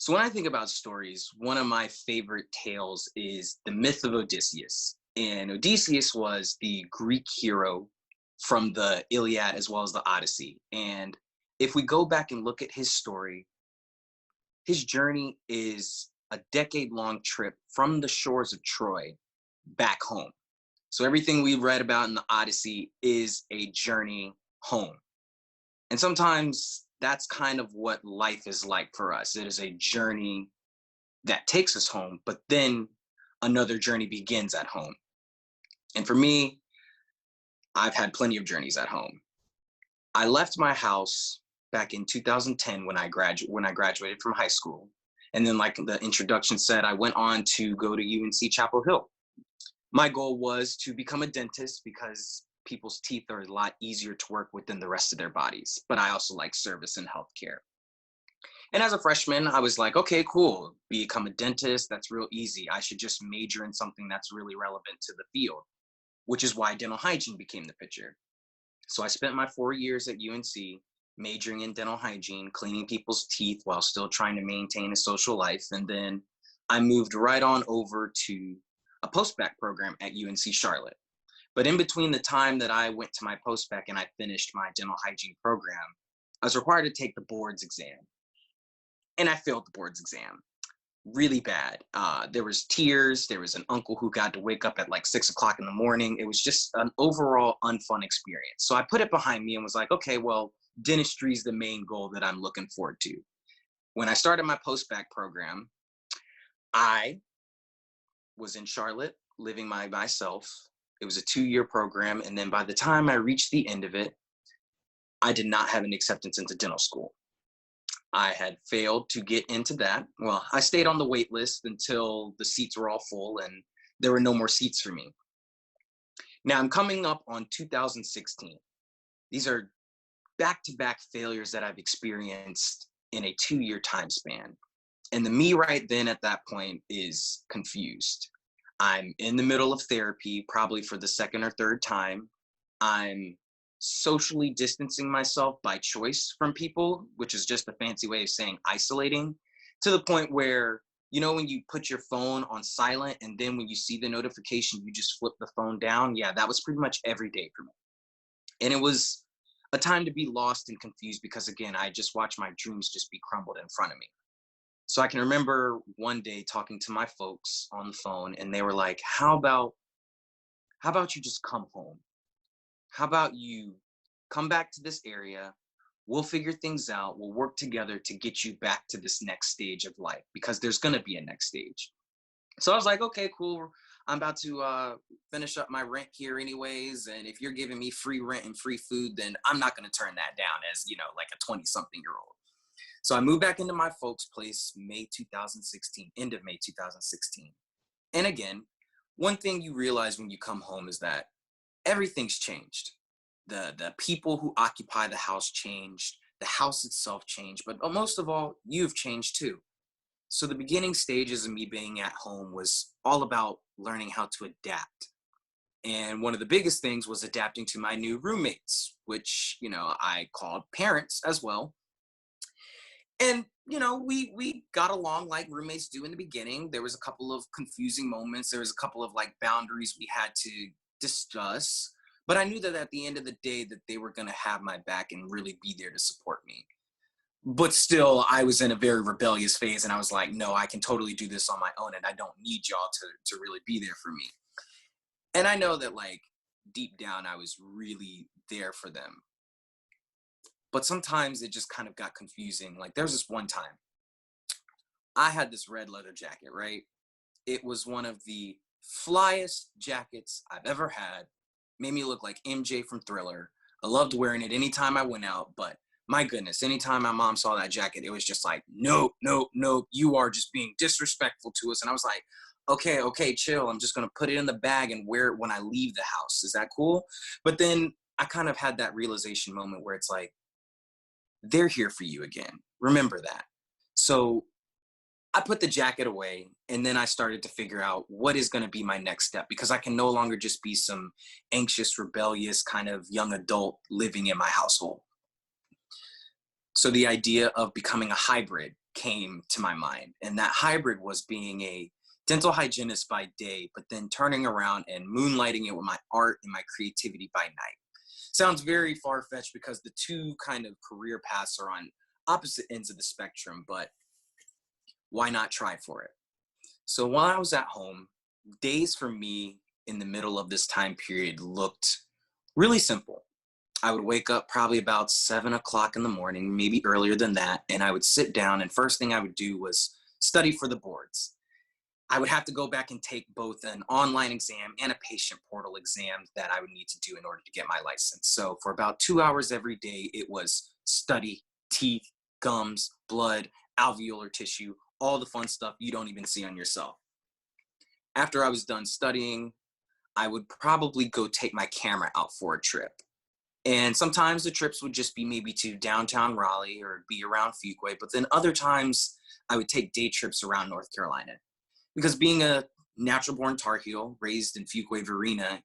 So when I think about stories, one of my favorite tales is the myth of Odysseus. And Odysseus was the Greek hero from the Iliad as well as the Odyssey. And if we go back and look at his story, his journey is a decade-long trip from the shores of Troy back home. So everything we read about in the Odyssey is a journey home. And sometimes that's kind of what life is like for us. It is a journey that takes us home, but then another journey begins at home. And for me, I've had plenty of journeys at home. I left my house back in 2010 when I graduated from high school. And then like the introduction said, I went on to go to UNC Chapel Hill. My goal was to become a dentist because people's teeth are a lot easier to work with than the rest of their bodies. But I also like service and healthcare. And as a freshman, I was like, okay, cool. Become a dentist. That's real easy. I should just major in something that's really relevant to the field, which is why dental hygiene became the picture. So I spent my 4 years at UNC majoring in dental hygiene, cleaning people's teeth while still trying to maintain a social life. And then I moved right on over to a post-bac program at UNC Charlotte. But in between the time that I went to my post-bac and I finished my dental hygiene program, I was required to take the boards exam. And I failed the boards exam really bad. There was tears. There was an uncle who got to wake up at like 6 o'clock in the morning. It was just an overall unfun experience. So I put it behind me and was like, okay, well, dentistry is the main goal that I'm looking forward to. When I started my post-bac program, I was in Charlotte living by myself. It was a 2-year program. And then by the time I reached the end of it, I did not have an acceptance into dental school. I had failed to get into that. Well, I stayed on the wait list until the seats were all full and there were no more seats for me. Now I'm coming up on 2016. These are back-to-back failures that I've experienced in a 2-year time span. And the me right then at that point is confused. I'm in the middle of therapy, probably for the second or third time. I'm socially distancing myself by choice from people, which is just a fancy way of saying isolating, to the point where, you know, when you put your phone on silent and then when you see the notification, you just flip the phone down. Yeah, that was pretty much every day for me. And it was a time to be lost and confused because, again, I just watched my dreams just be crumbled in front of me. So I can remember one day talking to my folks on the phone and they were like, how about you just come home? How about you come back to this area? We'll figure things out. We'll work together to get you back to this next stage of life because there's going to be a next stage. So I was like, okay, cool. I'm about to finish up my rent here anyways. And if you're giving me free rent and free food, then I'm not going to turn that down as, you know, like a 20-something-year-old. So I moved back into my folks' place May 2016, end of May 2016. And again, one thing you realize when you come home is that everything's changed. The people who occupy the house changed, the house itself changed, but most of all, you've changed too. So the beginning stages of me being at home was all about learning how to adapt. And one of the biggest things was adapting to my new roommates, which, you know, I called parents as well. And, you know, we got along like roommates do in the beginning. There was a couple of confusing moments. There was a couple of like boundaries we had to discuss. But I knew that at the end of the day that they were going to have my back and really be there to support me. But still, I was in a very rebellious phase and I was like, no, I can totally do this on my own and I don't need y'all to really be there for me. And I know that like deep down, I was really there for them. But sometimes it just kind of got confusing. Like there was this one time I had this red leather jacket, right? It was one of the flyest jackets I've ever had. Made me look like MJ from Thriller. I loved wearing it anytime I went out, but my goodness, anytime my mom saw that jacket, it was just like, no, no, no, you are just being disrespectful to us. And I was like, okay, chill. I'm just going to put it in the bag and wear it when I leave the house. Is that cool? But then I kind of had that realization moment where it's like, they're here for you again. Remember that. So I put the jacket away and then I started to figure out what is going to be my next step because I can no longer just be some anxious, rebellious kind of young adult living in my household. So the idea of becoming a hybrid came to my mind. And that hybrid was being a dental hygienist by day, but then turning around and moonlighting it with my art and my creativity by night. Sounds very far-fetched because the two kind of career paths are on opposite ends of the spectrum, but why not try for it? So while I was at home, days for me in the middle of this time period looked really simple. I would wake up probably about 7 o'clock in the morning, maybe earlier than that, and I would sit down, and first thing I would do was study for the boards. I would have to go back and take both an online exam and a patient portal exam that I would need to do in order to get my license. So for about 2 hours every day, it was study, teeth, gums, blood, alveolar tissue, all the fun stuff you don't even see on yourself. After I was done studying, I would probably go take my camera out for a trip. And sometimes the trips would just be maybe to downtown Raleigh or be around Fuquay, but then other times I would take day trips around North Carolina. Because being a natural born Tar Heel, raised in Fuquay Varina,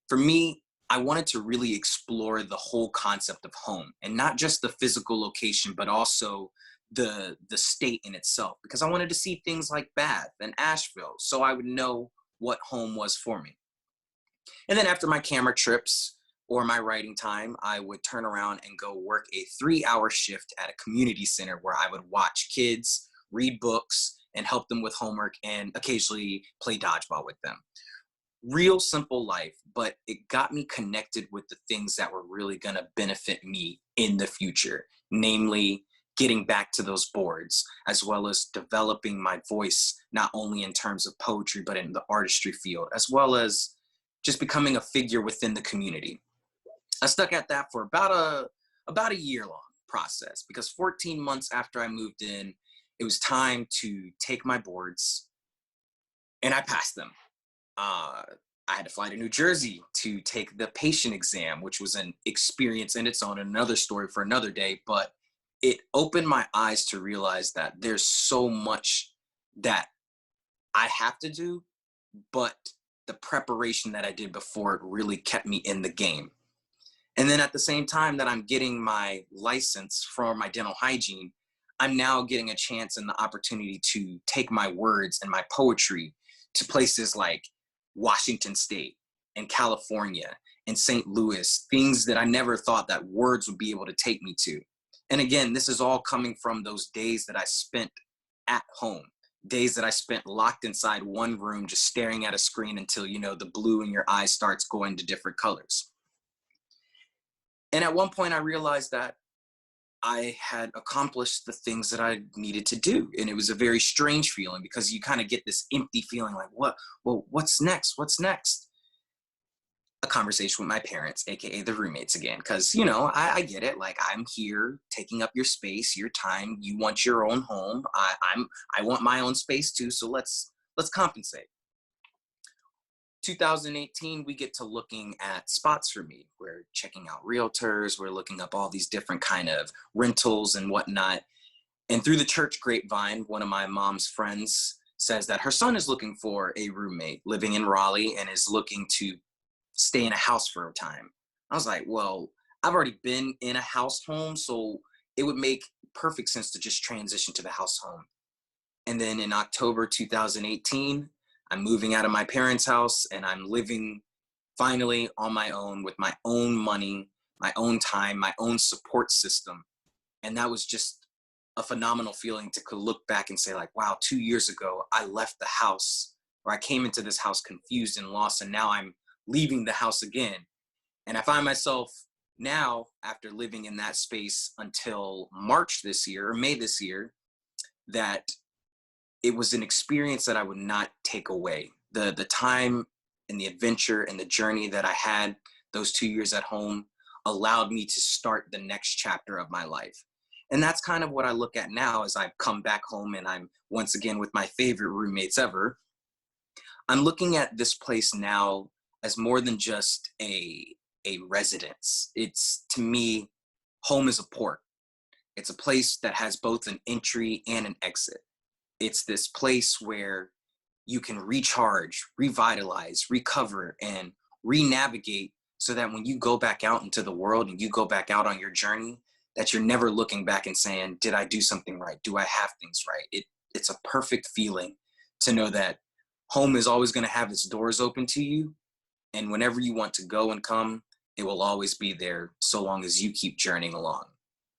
for me, I wanted to really explore the whole concept of home, and not just the physical location, but also the state in itself. Because I wanted to see things like Bath and Asheville, so I would know what home was for me. And then after my camera trips or my writing time, I would turn around and go work a 3-hour shift at a community center where I would watch kids, read books, and help them with homework and occasionally play dodgeball with them. Real simple life, but it got me connected with the things that were really going to benefit me in the future, namely getting back to those boards, as well as developing my voice, not only in terms of poetry, but in the artistry field, as well as just becoming a figure within the community. I stuck at that for about a year long process, because 14 months after I moved in, it was time to take my boards, and I passed them. I had to fly to New Jersey to take the patient exam, which was an experience in its own, another story for another day, but it opened my eyes to realize that there's so much that I have to do, but the preparation that I did before it really kept me in the game. And then at the same time that I'm getting my license for my dental hygiene, I'm now getting a chance and the opportunity to take my words and my poetry to places like Washington State and California and St. Louis, things that I never thought that words would be able to take me to. And again, this is all coming from those days that I spent at home, days that I spent locked inside one room, just staring at a screen until, the blue in your eyes starts going to different colors. And at one point I realized that I had accomplished the things that I needed to do. And it was a very strange feeling, because you kind of get this empty feeling like, what's next? What's next? A conversation with my parents, AKA the roommates again. Cause I get it. Like, I'm here taking up your space, your time. You want your own home. I want my own space too. So let's compensate. 2018, we get to looking at spots for me. We're checking out realtors. We're looking up all these different kind of rentals and whatnot. And through the church grapevine, one of my mom's friends says that her son is looking for a roommate living in Raleigh and is looking to stay in a house for a time. I was like, well, I've already been in a house home, so it would make perfect sense to just transition to the house home. And then in October 2018, I'm moving out of my parents' house and I'm living finally on my own with my own money, my own time, my own support system. And that was just a phenomenal feeling to look back and say, like, wow, 2 years ago, I left the house, or I came into this house confused and lost, and now I'm leaving the house again. And I find myself now, after living in that space until March this year, or May this year, that it was an experience that I would not take away. The time and the adventure and the journey that I had those 2 years at home allowed me to start the next chapter of my life. And that's kind of what I look at now as I've come back home and I'm once again with my favorite roommates ever. I'm looking at this place now as more than just a residence. It's, to me, home is a port. It's a place that has both an entry and an exit. It's this place where you can recharge, revitalize, recover, and re-navigate, so that when you go back out into the world and you go back out on your journey, that you're never looking back and saying, did I do something right? Do I have things right? It's a perfect feeling to know that home is always going to have its doors open to you. And whenever you want to go and come, it will always be there so long as you keep journeying along.